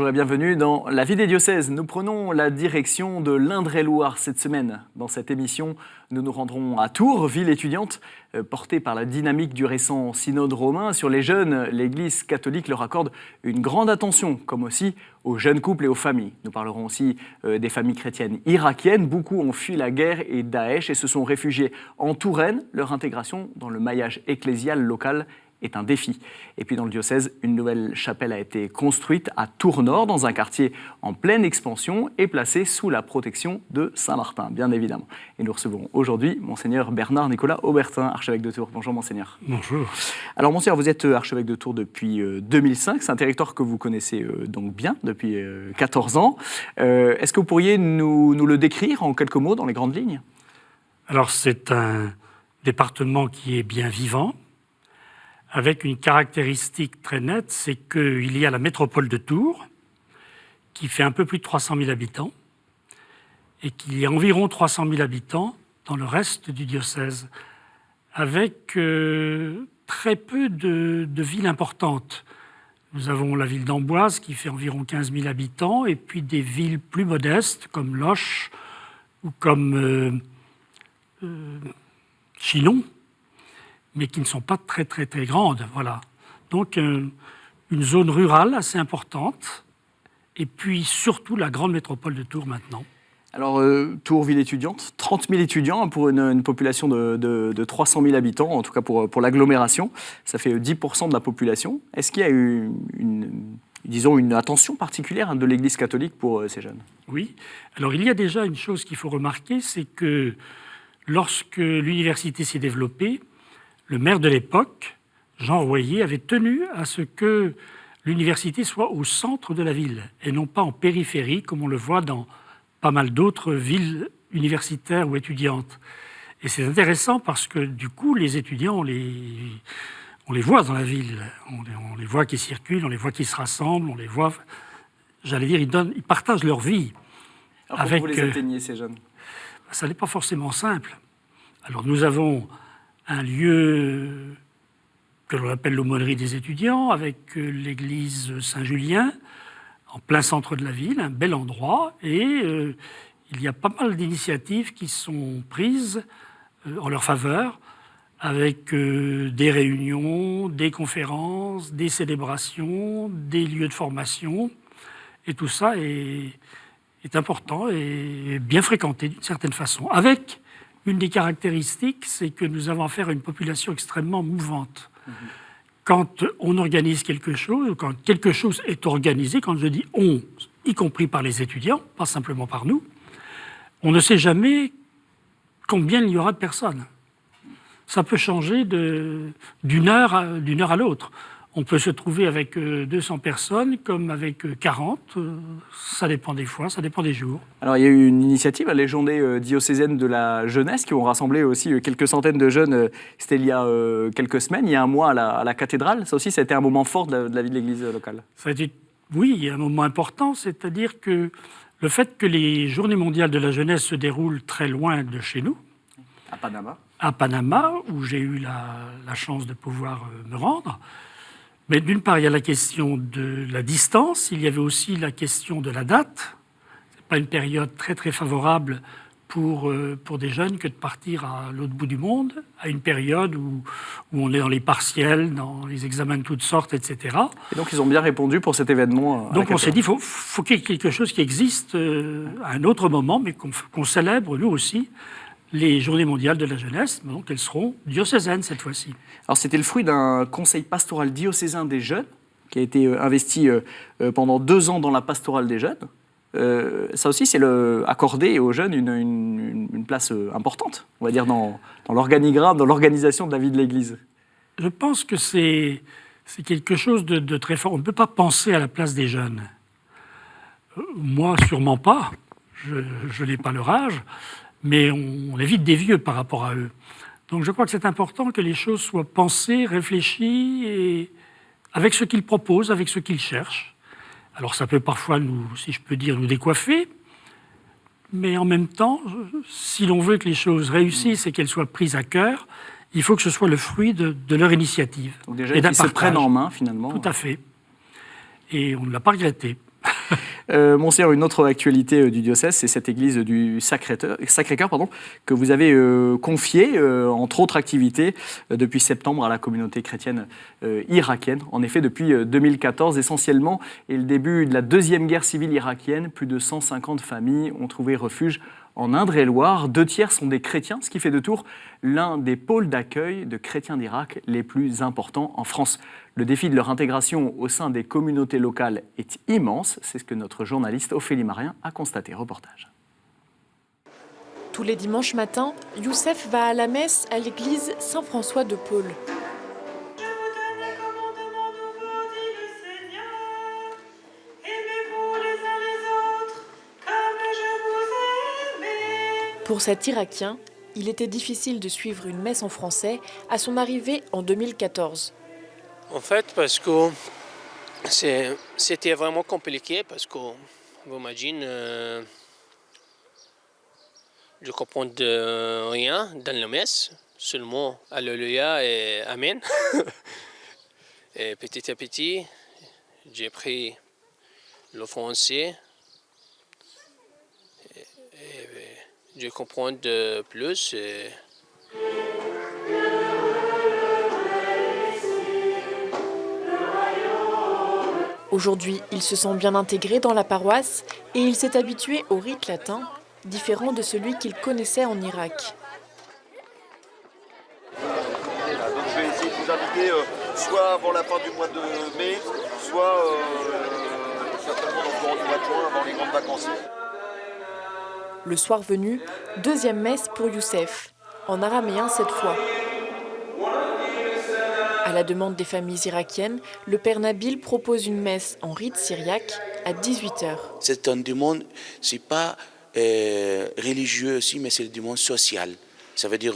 Bonjour et bienvenue dans La vie des diocèses. Nous prenons la direction de l'Indre-et-Loire cette semaine. Dans cette émission, nous nous rendrons à Tours, ville étudiante. Portée par la dynamique du récent synode romain sur les jeunes, l'Église catholique leur accorde une grande attention, comme aussi aux jeunes couples et aux familles. Nous parlerons aussi des familles chrétiennes irakiennes. Beaucoup ont fui la guerre et Daesh et se sont réfugiés en Touraine. Leur intégration dans le maillage ecclésial local est un défi. Et puis dans le diocèse, une nouvelle chapelle a été construite à Tours-Nord, dans un quartier en pleine expansion et placée sous la protection de Saint-Martin, bien évidemment. Et nous recevons aujourd'hui Monseigneur Bernard-Nicolas Aubertin, archevêque de Tours. Bonjour Monseigneur. Bonjour. Alors Monseigneur, vous êtes archevêque de Tours depuis 2005. C'est un territoire que vous connaissez donc bien depuis 14 ans. Est-ce que vous pourriez nous le décrire en quelques mots, dans les grandes lignes ? Alors c'est un département qui est bien vivant, avec une caractéristique très nette, c'est qu'il y a la métropole de Tours, qui fait un peu plus de 300 000 habitants, et qu'il y a environ 300 000 habitants dans le reste du diocèse, avec très peu de villes importantes. Nous avons la ville d'Amboise, qui fait environ 15 000 habitants, et puis des villes plus modestes, comme Loches, ou comme Chinon, mais qui ne sont pas très grandes. Voilà. Donc une zone rurale assez importante, et puis surtout la grande métropole de Tours maintenant. Alors Tours, ville étudiante, 30 000 étudiants pour une population de 300 000 habitants, en tout cas pour l'agglomération. Ça fait 10% de la population. Est-ce qu'il y a eu une attention particulière de l'Église catholique pour ces jeunes ? Oui. Alors il y a déjà une chose qu'il faut remarquer, c'est que lorsque l'université s'est développée, le maire de l'époque, Jean Royer, avait tenu à ce que l'université soit au centre de la ville et non pas en périphérie, comme on le voit dans pas mal d'autres villes universitaires ou étudiantes. Et c'est intéressant parce que du coup, les étudiants, on les voit dans la ville. On les voit qui circulent, on les voit qui se rassemblent, on les voit, j'allais dire, ils partagent leur vie. Alors comment vous les atteignez, ces jeunes ? Ça n'est pas forcément simple. Alors nous avons un lieu que l'on appelle l'aumônerie des étudiants, avec l'église Saint-Julien, en plein centre de la ville, un bel endroit, et il y a pas mal d'initiatives qui sont prises en leur faveur, avec des réunions, des conférences, des célébrations, des lieux de formation, et tout ça est important et bien fréquenté d'une certaine façon, avec une des caractéristiques, c'est que nous avons affaire à une population extrêmement mouvante. Quand on organise quelque chose, ou quand quelque chose est organisé, quand je dis « on », y compris par les étudiants, pas simplement par nous, on ne sait jamais combien il y aura de personnes. Ça peut changer d'une heure à l'autre. On peut se trouver avec 200 personnes comme avec 40. Ça dépend des fois, ça dépend des jours. Alors il y a eu une initiative, les journées diocésaines de la jeunesse, qui ont rassemblé aussi quelques centaines de jeunes. C'était il y a quelques semaines, il y a un mois à la cathédrale. Ça aussi, ça a été un moment fort de la vie de l'église locale. Oui, il y a un moment important, c'est-à-dire que le fait que les journées mondiales de la jeunesse se déroulent très loin de chez nous, à Panama, où j'ai eu la chance de pouvoir me rendre. Mais d'une part, il y a la question de la distance, il y avait aussi la question de la date. Ce n'est pas une période très favorable pour des jeunes que de partir à l'autre bout du monde, à une période où on est dans les partiels, dans les examens de toutes sortes, etc. Et donc ils ont bien répondu pour cet événement. Donc on s'est dit, il faut qu'il y ait quelque chose qui existe à un autre moment, mais qu'on célèbre, nous aussi, les Journées mondiales de la jeunesse, donc elles seront diocésaines cette fois-ci. Alors c'était le fruit d'un conseil pastoral diocésain des jeunes, qui a été investi pendant 2 ans dans la pastorale des jeunes. Ça aussi, c'est accorder aux jeunes une place importante, on va dire, dans l'organigramme, dans l'organisation de la vie de l'Église. Je pense que c'est quelque chose de très fort. On ne peut pas penser à la place des jeunes. Moi, sûrement pas. Je n'ai pas leur âge. Mais on est vite des vieux par rapport à eux. Donc je crois que c'est important que les choses soient pensées, réfléchies, et avec ce qu'ils proposent, avec ce qu'ils cherchent. Alors ça peut parfois, si je peux dire, nous décoiffer, mais en même temps, si l'on veut que les choses réussissent et qu'elles soient prises à cœur, il faut que ce soit le fruit de leur initiative. Donc déjà, qu'ils se prennent en main, finalement. Tout à fait. Et on ne l'a pas regretté. Monseigneur, une autre actualité du diocèse, c'est cette église du Sacré-Cœur que vous avez confiée, entre autres activités, depuis septembre à la communauté chrétienne irakienne. En effet, depuis 2014 essentiellement, et le début de la deuxième guerre civile irakienne, plus de 150 familles ont trouvé refuge en Indre-et-Loire. 2 tiers sont des chrétiens, ce qui fait de Tours l'un des pôles d'accueil de chrétiens d'Irak les plus importants en France. Le défi de leur intégration au sein des communautés locales est immense. C'est ce que notre journaliste Ophélie Marien a constaté. Reportage. Tous les dimanches matins, Youssef va à la messe à l'église Saint-François de Paule. Pour cet Irakien, il était difficile de suivre une messe en français à son arrivée en 2014. En fait, parce que c'était vraiment compliqué, parce que, vous imaginez, je ne comprends rien dans la messe, seulement Alléluia et Amen. Et petit à petit, j'ai pris le français. Je comprends de plus. Aujourd'hui, il se sent bien intégré dans la paroisse et il s'est habitué au rite latin, différent de celui qu'il connaissait en Irak. Donc je vais essayer de vous inviter soit avant la fin du mois de mai, soit certainement dans le courant du mois de juin, avant les grandes vacances. Le soir venu, deuxième messe pour Youssef, en araméen cette fois. À la demande des familles irakiennes, le père Nabil propose une messe en rite syriaque à 18h. C'est une demande, c'est pas religieux aussi, mais c'est une demande sociale. Ça veut dire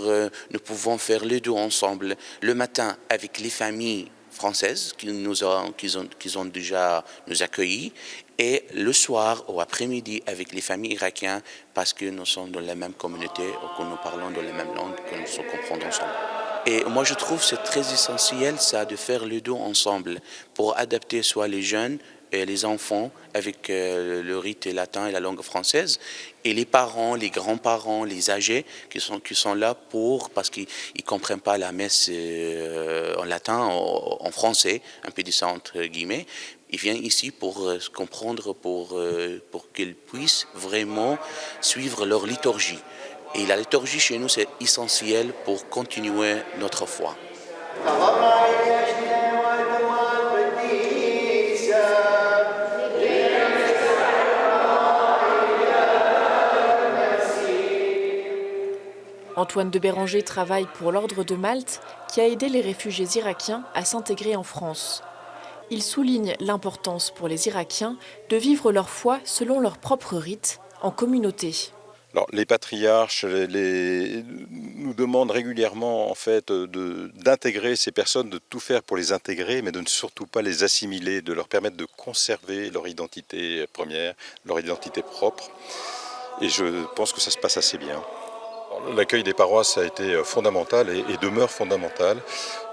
nous pouvons faire les deux ensemble. Le matin avec les familles françaises qui ont déjà nous accueillis, et le soir ou après-midi avec les familles irakiennes parce que nous sommes dans la même communauté ou que nous parlons dans la même langue, que nous se comprenons ensemble. Et moi je trouve que c'est très essentiel ça de faire les deux ensemble pour adapter soit les jeunes et les enfants avec le rite latin et la langue française, et les parents, les grands-parents, les âgés qui sont là parce qu'ils ne comprennent pas la messe en latin, en français, un peu de ça entre guillemets. Ils viennent ici pour comprendre, pour qu'ils puissent vraiment suivre leur liturgie. Et la liturgie chez nous, c'est essentiel pour continuer notre foi. Antoine de Béranger travaille pour l'Ordre de Malte, qui a aidé les réfugiés irakiens à s'intégrer en France. Il souligne l'importance pour les Irakiens de vivre leur foi selon leur propre rite, en communauté. Alors, les patriarches nous demandent régulièrement en fait, d'intégrer ces personnes, de tout faire pour les intégrer, mais de ne surtout pas les assimiler, de leur permettre de conserver leur identité première, leur identité propre. Et je pense que ça se passe assez bien. L'accueil des paroisses a été fondamental et demeure fondamental.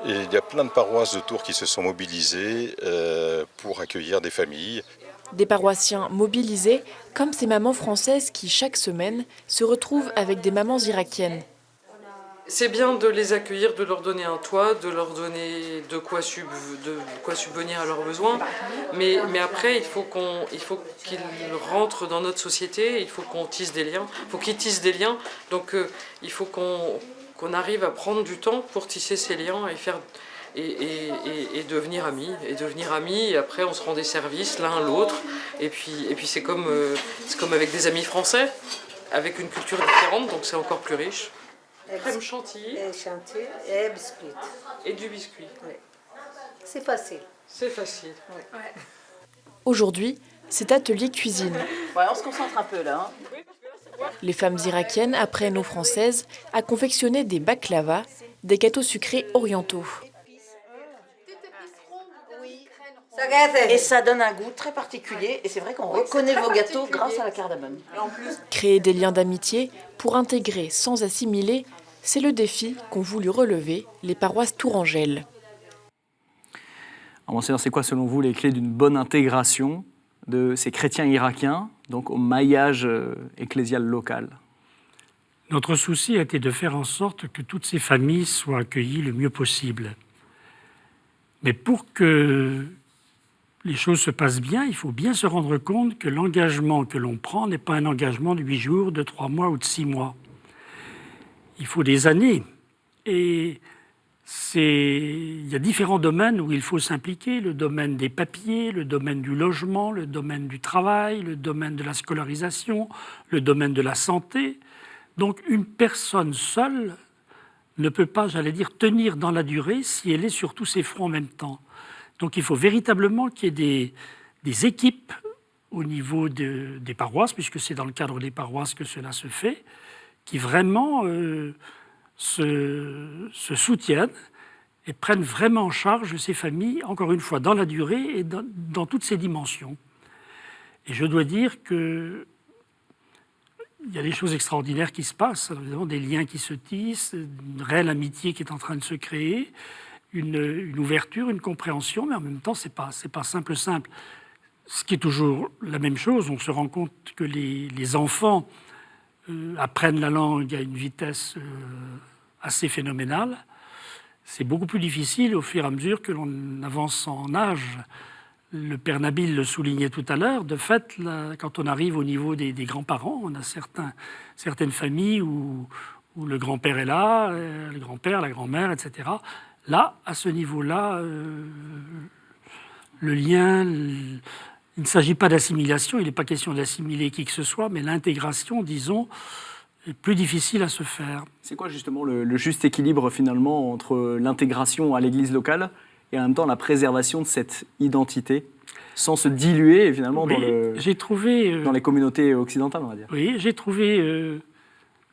Et il y a plein de paroisses de Tours qui se sont mobilisées pour accueillir des familles. Des paroissiens mobilisés, comme ces mamans françaises qui, chaque semaine, se retrouvent avec des mamans irakiennes. C'est bien de les accueillir, de leur donner un toit, de leur donner de quoi subvenir à leurs besoins. Mais après, il faut qu'ils rentrent dans notre société, il faut qu'on tisse des liens. Il faut qu'ils tissent des liens, donc il faut qu'on arrive à prendre du temps pour tisser ces liens et devenir amis. Et après on se rend des services l'un à l'autre. Et puis c'est comme avec des amis français, avec une culture différente, donc c'est encore plus riche. Crème chantilly. Et chantilly et biscuit. Et du biscuit. Oui. C'est facile. C'est facile. Oui. Ouais. Aujourd'hui, c'est atelier cuisine. Ouais, on se concentre un peu là. Les femmes irakiennes apprennent aux Françaises à confectionner des baklavas, des gâteaux sucrés orientaux. Et ça donne un goût très particulier, et c'est vrai qu'on reconnaît vos gâteaux grâce à la cardamome. Créer des liens d'amitié pour intégrer sans assimiler, c'est le défi qu'ont voulu relever les paroisses tourangelles. Alors, Monseigneur, c'est quoi selon vous les clés d'une bonne intégration de ces chrétiens irakiens, donc au maillage ecclésial local? Notre souci a été de faire en sorte que toutes ces familles soient accueillies le mieux possible. Mais pour que les choses se passent bien, il faut bien se rendre compte que l'engagement que l'on prend n'est pas un engagement de 8 jours, de 3 mois ou de 6 mois. Il faut des années. Et il y a différents domaines où il faut s'impliquer, le domaine des papiers, le domaine du logement, le domaine du travail, le domaine de la scolarisation, le domaine de la santé. Donc une personne seule ne peut pas, j'allais dire, tenir dans la durée si elle est sur tous ces fronts en même temps. Donc il faut véritablement qu'il y ait des équipes au niveau des paroisses, puisque c'est dans le cadre des paroisses que cela se fait, qui vraiment se soutiennent et prennent vraiment en charge ces familles, encore une fois, dans la durée et dans toutes ces dimensions. Et je dois dire qu'il y a des choses extraordinaires qui se passent, alors, évidemment, des liens qui se tissent, une réelle amitié qui est en train de se créer, une ouverture, une compréhension, mais en même temps, c'est pas simple. Ce qui est toujours la même chose, on se rend compte que les enfants apprennent la langue à une vitesse assez phénoménale. C'est beaucoup plus difficile au fur et à mesure que l'on avance en âge. Le père Nabil le soulignait tout à l'heure. De fait, là, quand on arrive au niveau des grands-parents, on a certaines familles où le grand-père est là, le grand-père, la grand-mère, etc. Là, à ce niveau-là, le lien... Il ne s'agit pas d'assimilation, il n'est pas question d'assimiler qui que ce soit, mais l'intégration, disons, est plus difficile à se faire. C'est quoi justement le juste équilibre finalement entre l'intégration à l'église locale et en même temps la préservation de cette identité sans se diluer finalement oui, dans les communautés occidentales, on va dire? Oui, j'ai trouvé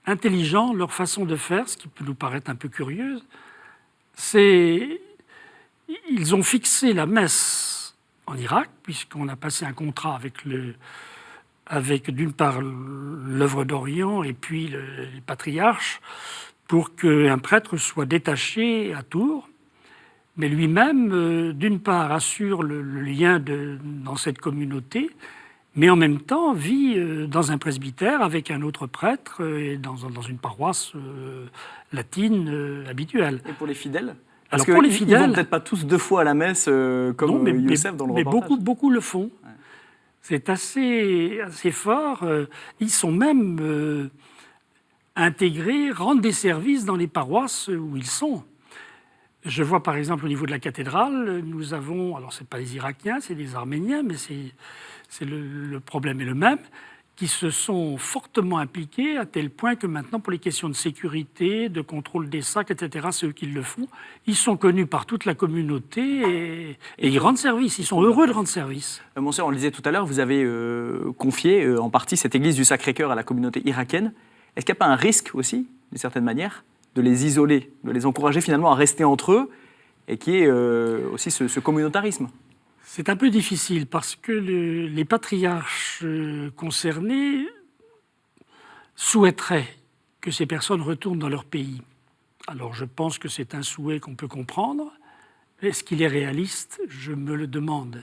intelligent leur façon de faire, ce qui peut nous paraître un peu curieux. Ils ont fixé la messe en Irak, puisqu'on a passé un contrat avec d'une part l'œuvre d'Orient et puis les patriarches, pour qu'un prêtre soit détaché à Tours, mais lui-même, d'une part, assure le lien dans cette communauté, mais en même temps vit dans un presbytère avec un autre prêtre et dans une paroisse latine habituelle. Et pour les fidèles ? Alors Parce pour les qu'ils fidèles, ne vont peut-être pas tous 2 fois à la messe comme Youssef dans le reportage. Mais beaucoup le font. Ouais. C'est assez fort. Ils sont même intégrés, rendent des services dans les paroisses où ils sont. Je vois par exemple au niveau de la cathédrale, nous avons, alors ce n'est pas les Irakiens, c'est des Arméniens, mais le problème est le même, qui se sont fortement impliqués à tel point que maintenant, pour les questions de sécurité, de contrôle des sacs, etc., c'est eux qui le font. Ils sont connus par toute la communauté et ils rendent service. Ils sont heureux de rendre service. Monseigneur, on le disait tout à l'heure, vous avez confié en partie cette église du Sacré-Cœur à la communauté irakienne. Est-ce qu'il n'y a pas un risque aussi, d'une certaine manière, de les isoler, de les encourager finalement à rester entre eux et qu'il y ait aussi ce communautarisme ? C'est un peu difficile parce que les patriarches concernés souhaiteraient que ces personnes retournent dans leur pays. Alors je pense que c'est un souhait qu'on peut comprendre. Est-ce qu'il est réaliste ? Je me le demande.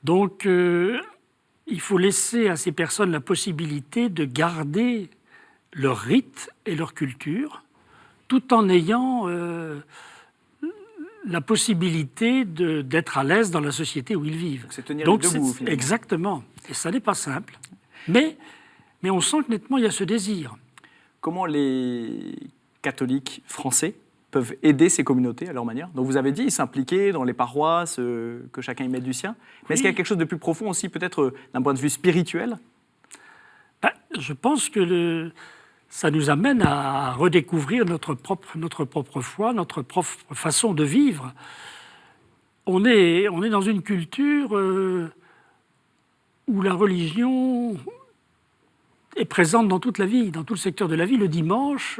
Donc il faut laisser à ces personnes la possibilité de garder leur rite et leur culture tout en ayant la possibilité d'être à l'aise dans la société où ils vivent. C'est tenir debout, finalement. Exactement. Et ça n'est pas simple. Mais on sent que nettement, il y a ce désir. Comment les catholiques français peuvent aider ces communautés à leur manière? Donc vous avez dit s'impliquer dans les paroisses, que chacun y mette du sien. Mais est-ce qu'il y a quelque chose de plus profond aussi, peut-être d'un point de vue spirituel? Je pense que ça nous amène à redécouvrir notre propre foi, notre propre façon de vivre. On est dans une culture où la religion est présente dans toute la vie, dans tout le secteur de la vie. Le dimanche,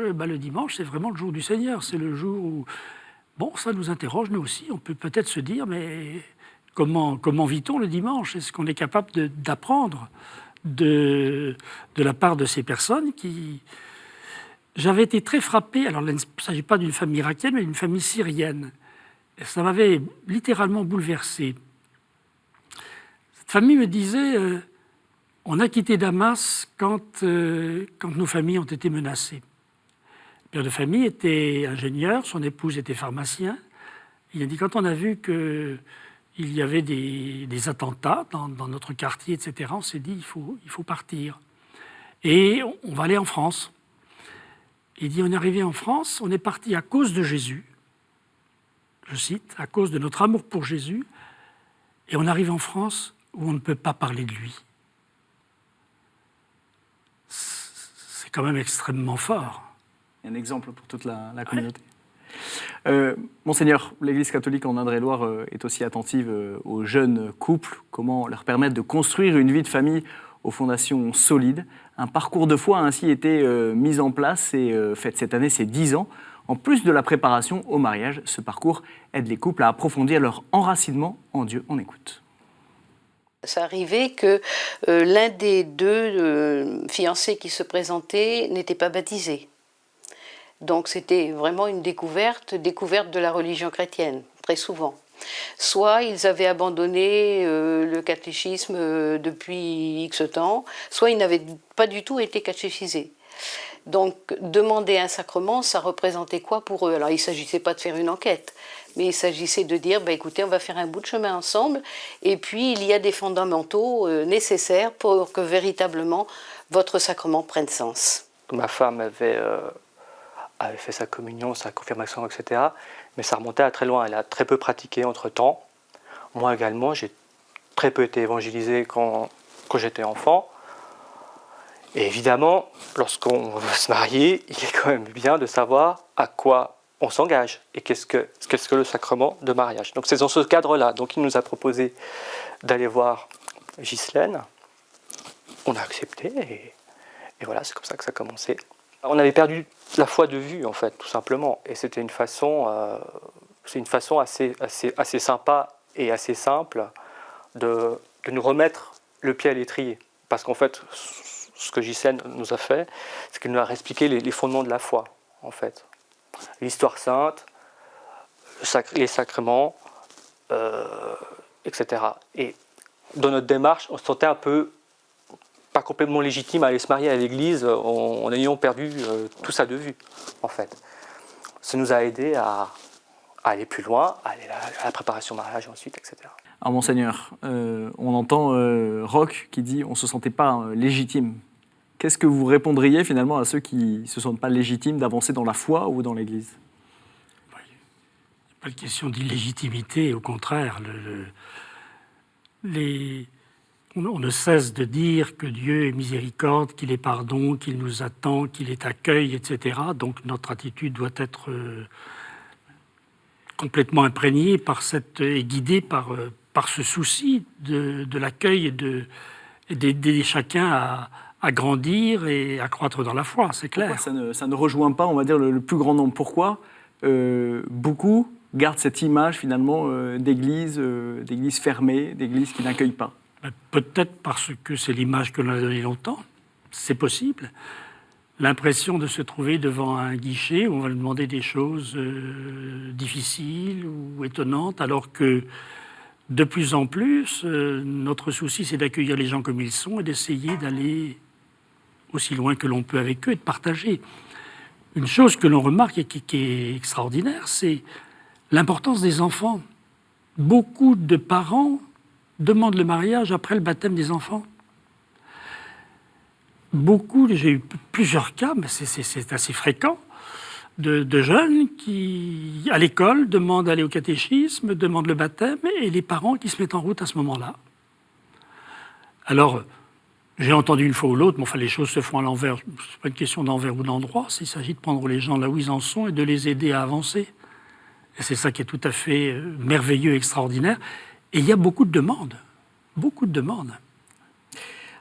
c'est vraiment le jour du Seigneur. C'est le jour où... Bon, ça nous interroge, nous aussi. On peut peut-être se dire, mais comment vit-on le dimanche? Est-ce qu'on est capable d'apprendre de la part de ces personnes qui... J'avais été très frappé, alors il ne s'agit pas d'une famille irakienne, mais d'une famille syrienne. Et ça m'avait littéralement bouleversé. famille me disait on a quitté Damas quand nos familles ont été menacées. Le père de famille était ingénieur, son épouse était pharmacien. Il a dit quand on a vu qu'il y avait des attentats dans notre quartier, etc., on s'est dit il faut partir. Et on va aller en France. Il dit on est arrivé en France, on est parti à cause de Jésus. Je cite, à cause de notre amour pour Jésus, et on arrive en France où on ne peut pas parler de lui. C'est quand même extrêmement fort. Un exemple pour toute la communauté. Monseigneur, l'Église catholique en Indre-et-Loire est aussi attentive aux jeunes couples, comment leur permettre de construire une vie de famille aux fondations solides. Un parcours de foi a ainsi été mis en place et fête cette année ses 10 ans. En plus de la préparation au mariage, ce parcours aide les couples à approfondir leur enracinement en Dieu. On écoute. Ça arrivait que l'un des deux fiancés qui se présentaient n'était pas baptisé. Donc c'était vraiment une découverte de la religion chrétienne, très souvent. Soit ils avaient abandonné le catéchisme depuis X temps, soit ils n'avaient pas du tout été catéchisés. Donc demander un sacrement, ça représentait quoi pour eux? Alors il ne s'agissait pas de faire une enquête, mais il s'agissait de dire, écoutez, on va faire un bout de chemin ensemble, et puis il y a des fondamentaux nécessaires pour que véritablement votre sacrement prenne sens. Ma femme avait fait sa communion, sa confirmation, etc. Mais ça remontait à très loin. Elle a très peu pratiqué entre-temps. Moi également, j'ai très peu été évangélisé quand j'étais enfant. Et évidemment, lorsqu'on veut se marier, il est quand même bien de savoir à quoi on s'engage et qu'est-ce que le sacrement de mariage. Donc c'est dans ce cadre-là. Donc il nous a proposé d'aller voir Ghislaine. On a accepté et voilà, c'est comme ça que ça a commencé. On avait perdu la foi de vue, en fait, tout simplement. Et c'était une façon assez sympa et assez simple de nous remettre le pied à l'étrier. Parce qu'en fait, ce que Ghislaine nous a fait, c'est qu'elle nous a expliqué les fondements de la foi, en fait. L'histoire sainte, les sacrements, etc. Et dans notre démarche, on se sentait un peu pas complètement légitime à aller se marier à l'église en ayant perdu tout ça de vue, en fait. Ça nous a aidé à aller plus loin, à aller à la préparation mariage ensuite, etc. Alors, Monseigneur, on entend Roch qui dit « on ne se sentait pas légitime ». Qu'est-ce que vous répondriez finalement à ceux qui ne se sentent pas légitimes d'avancer dans la foi ou dans l'Église? Il n'y a pas de question d'illégitimité, au contraire. On ne cesse de dire que Dieu est miséricorde, qu'il est pardon, qu'il nous attend, qu'il est accueil, etc. Donc notre attitude doit être complètement imprégnée et guidée par ce souci de l'accueil et d'aider chacun à grandir et à croître dans la foi, c'est clair. Pourquoi ça ne rejoint pas, on va dire, le plus grand nombre? Pourquoi beaucoup gardent cette image finalement d'église fermée, d'église qui n'accueille pas? Peut-être parce que c'est l'image que l'on a donnée longtemps, c'est possible. L'impression de se trouver devant un guichet où on va lui demander des choses difficiles ou étonnantes, alors que de plus en plus, notre souci, c'est d'accueillir les gens comme ils sont et d'essayer d'aller aussi loin que l'on peut avec eux et de partager. Une chose que l'on remarque et qui est extraordinaire, c'est l'importance des enfants. Beaucoup de parents demandent le mariage après le baptême des enfants. J'ai eu plusieurs cas, mais c'est assez fréquent, de jeunes qui, à l'école, demandent d'aller au catéchisme, demandent le baptême, et les parents qui se mettent en route à ce moment-là. Alors, j'ai entendu une fois ou l'autre, mais enfin, les choses se font à l'envers. C'est pas une question d'envers ou d'endroit, il s'agit de prendre les gens là où ils en sont et de les aider à avancer. Et c'est ça qui est tout à fait merveilleux, extraordinaire. Et il y a beaucoup de demandes. Beaucoup de demandes.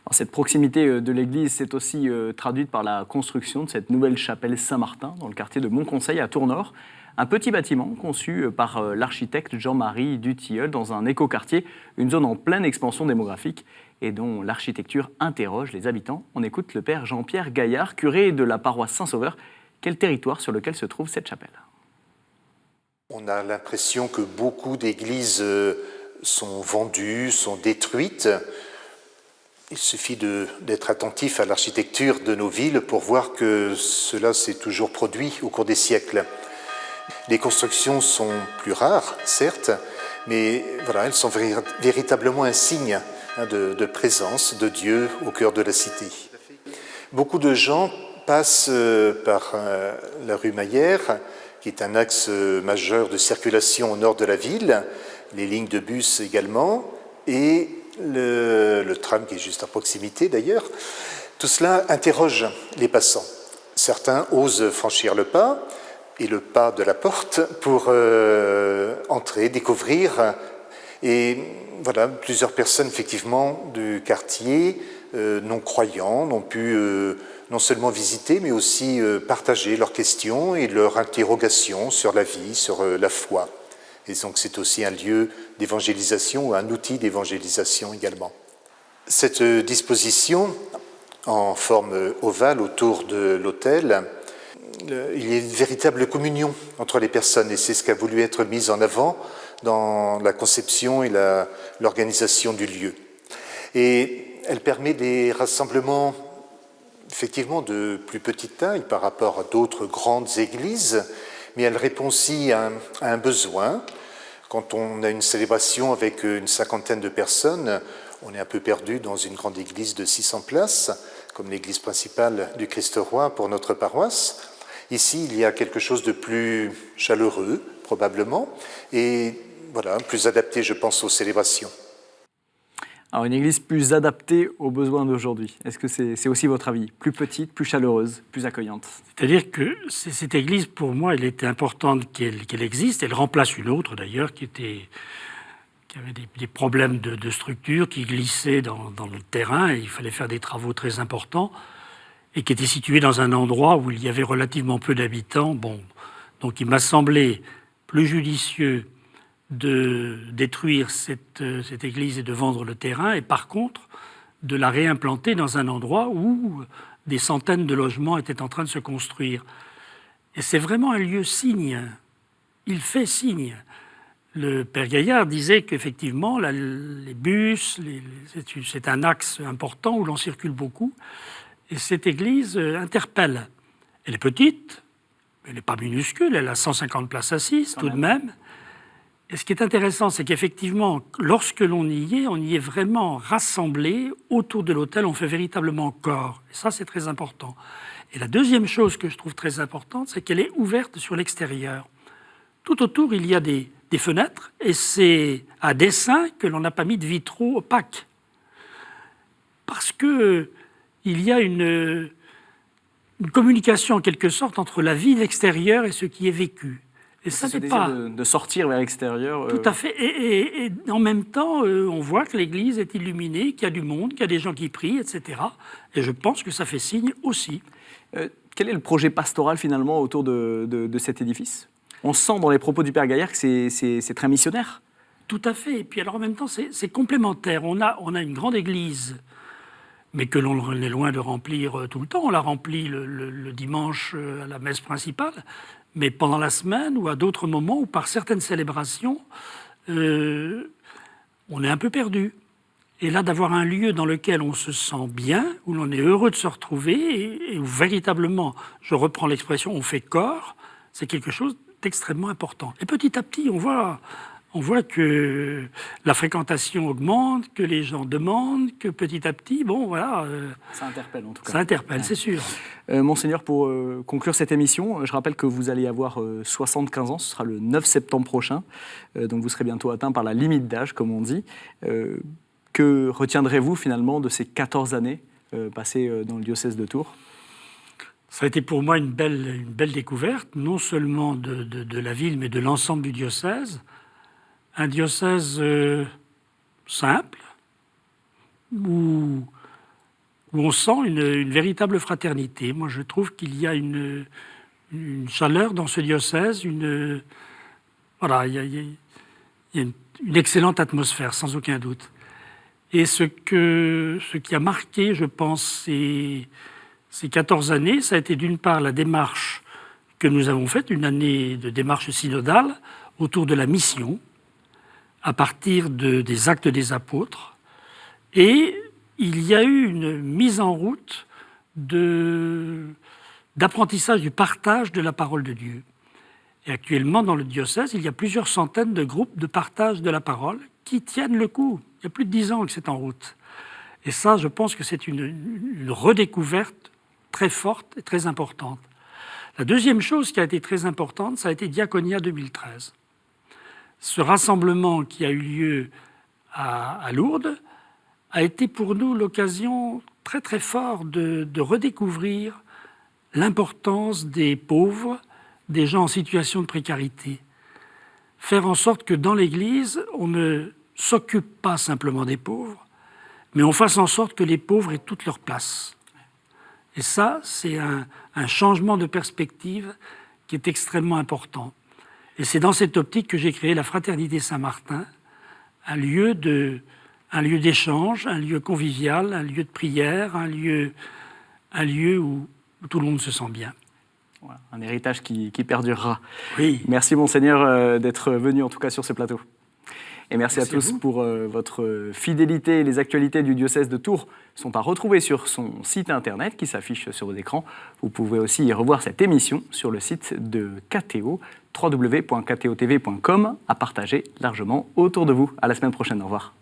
Alors, cette proximité de l'Église s'est aussi traduite par la construction de cette nouvelle chapelle Saint-Martin dans le quartier de Montconseil à Tournord. Un petit bâtiment conçu par l'architecte Jean-Marie Dutilleul dans un écoquartier, une zone en pleine expansion démographique et dont l'architecture interroge les habitants. On écoute le père Jean-Pierre Gaillard, curé de la paroisse Saint-Sauveur. Quel territoire sur lequel se trouve cette chapelle? On a l'impression que beaucoup d'églises sont vendues, sont détruites. Il suffit d'être attentif à l'architecture de nos villes pour voir que cela s'est toujours produit au cours des siècles. Les constructions sont plus rares, certes, mais voilà, elles sont véritablement un signe de présence de Dieu au cœur de la cité. Beaucoup de gens passent par la rue Maillère, qui est un axe majeur de circulation au nord de la ville, les lignes de bus également, et le tram qui est juste à proximité d'ailleurs. Tout cela interroge les passants. Certains osent franchir le pas, et le pas de la porte pour entrer, découvrir. Et voilà, plusieurs personnes effectivement du quartier, non-croyants, ont pu non seulement visiter, mais aussi partager leurs questions et leurs interrogations sur la vie, sur la foi. Et donc c'est aussi un lieu d'évangélisation, ou un outil d'évangélisation également. Cette disposition, en forme ovale autour de l'autel, il y a une véritable communion entre les personnes, et c'est ce qui a voulu être mis en avant dans la conception et l'organisation du lieu. Et elle permet des rassemblements effectivement de plus petite taille par rapport à d'autres grandes églises, mais elle répond aussi à un besoin. Quand on a une célébration avec une cinquantaine de personnes, on est un peu perdu dans une grande église de 600 places, comme l'église principale du Christ-Roi pour notre paroisse. Ici, il y a quelque chose de plus chaleureux, probablement, et voilà, plus adapté, je pense, aux célébrations. Alors, une église plus adaptée aux besoins d'aujourd'hui, est-ce que c'est aussi votre avis? Plus petite, plus chaleureuse, plus accueillante? C'est-à-dire que cette église, pour moi, il était important qu'elle existe. Elle remplace une autre, d'ailleurs, qui avait des problèmes de structure, qui glissait dans le terrain, et il fallait faire des travaux très importants, et qui était située dans un endroit où il y avait relativement peu d'habitants. Bon, donc il m'a semblé plus judicieux de détruire cette église et de vendre le terrain, et par contre de la réimplanter dans un endroit où des centaines de logements étaient en train de se construire. Et c'est vraiment un lieu signe. Il fait signe. Le père Gaillard disait qu'effectivement, les bus, c'est un axe important où l'on circule beaucoup, et cette église interpelle. Elle est petite, elle n'est pas minuscule, elle a 150 places assises tout de même. Et ce qui est intéressant, c'est qu'effectivement, lorsque l'on y est vraiment rassemblé autour de l'autel, on fait véritablement corps. Et ça, c'est très important. Et la deuxième chose que je trouve très importante, c'est qu'elle est ouverte sur l'extérieur. Tout autour, il y a des fenêtres, et c'est à dessein que l'on n'a pas mis de vitraux opaques. Parce qu'il y a une communication, en quelque sorte, entre la vie de l'extérieur et ce qui est vécu. Et ça n'est pas de sortir vers l'extérieur. Tout à fait. Et en même temps, on voit que l'église est illuminée, qu'il y a du monde, qu'il y a des gens qui prient, etc. Et je pense que ça fait signe aussi. Quel est le projet pastoral, finalement, autour de cet édifice? On sent dans les propos du père Gaillard que c'est très missionnaire. Tout à fait. Et puis alors en même temps, c'est complémentaire. On a une grande église, mais que l'on est loin de remplir tout le temps. On la remplit le dimanche à la messe principale, mais pendant la semaine ou à d'autres moments, ou par certaines célébrations, on est un peu perdu. Et là, d'avoir un lieu dans lequel on se sent bien, où l'on est heureux de se retrouver, et où véritablement, je reprends l'expression, on fait corps, c'est quelque chose d'extrêmement important. Et petit à petit, on voit que la fréquentation augmente, que les gens demandent, que petit à petit, bon, voilà... ça interpelle, en tout cas. Ça interpelle, c'est sûr. Monseigneur, pour conclure cette émission, je rappelle que vous allez avoir 75 ans, ce sera le 9 septembre prochain, donc vous serez bientôt atteint par la limite d'âge, comme on dit. Que retiendrez-vous, finalement, de ces 14 années passées dans le diocèse de Tours? Ça a été pour moi une belle découverte, non seulement de la ville, mais de l'ensemble du diocèse. Un diocèse simple, où on sent une véritable fraternité. Moi, je trouve qu'il y a une chaleur dans ce diocèse, voilà, il y a une excellente atmosphère, sans aucun doute. Et ce qui a marqué, je pense, ces 14 années, ça a été d'une part la démarche que nous avons faite, une année de démarche synodale autour de la mission. à partir des Actes des Apôtres. Et il y a eu une mise en route d'apprentissage du partage de la parole de Dieu. Et actuellement, dans le diocèse, il y a plusieurs centaines de groupes de partage de la parole qui tiennent le coup. Il y a plus de 10 ans que c'est en route. Et ça, je pense que c'est une redécouverte très forte et très importante. La deuxième chose qui a été très importante, ça a été Diaconia 2013. Ce rassemblement qui a eu lieu à Lourdes a été pour nous l'occasion très très forte de redécouvrir l'importance des pauvres, des gens en situation de précarité. Faire en sorte que dans l'Église, on ne s'occupe pas simplement des pauvres, mais on fasse en sorte que les pauvres aient toute leur place. Et ça, c'est un changement de perspective qui est extrêmement important. Et c'est dans cette optique que j'ai créé la Fraternité Saint-Martin, un lieu d'échange, un lieu convivial, un lieu de prière, un lieu où tout le monde se sent bien. Voilà, un héritage qui perdurera. Oui. Merci Monseigneur d'être venu en tout cas sur ce plateau. Et merci à tous pour votre fidélité. Les actualités du diocèse de Tours sont à retrouver sur son site internet qui s'affiche sur vos écrans. Vous pouvez aussi revoir cette émission sur le site de KTO, www.ktotv.com, à partager largement autour de vous. À la semaine prochaine. Au revoir.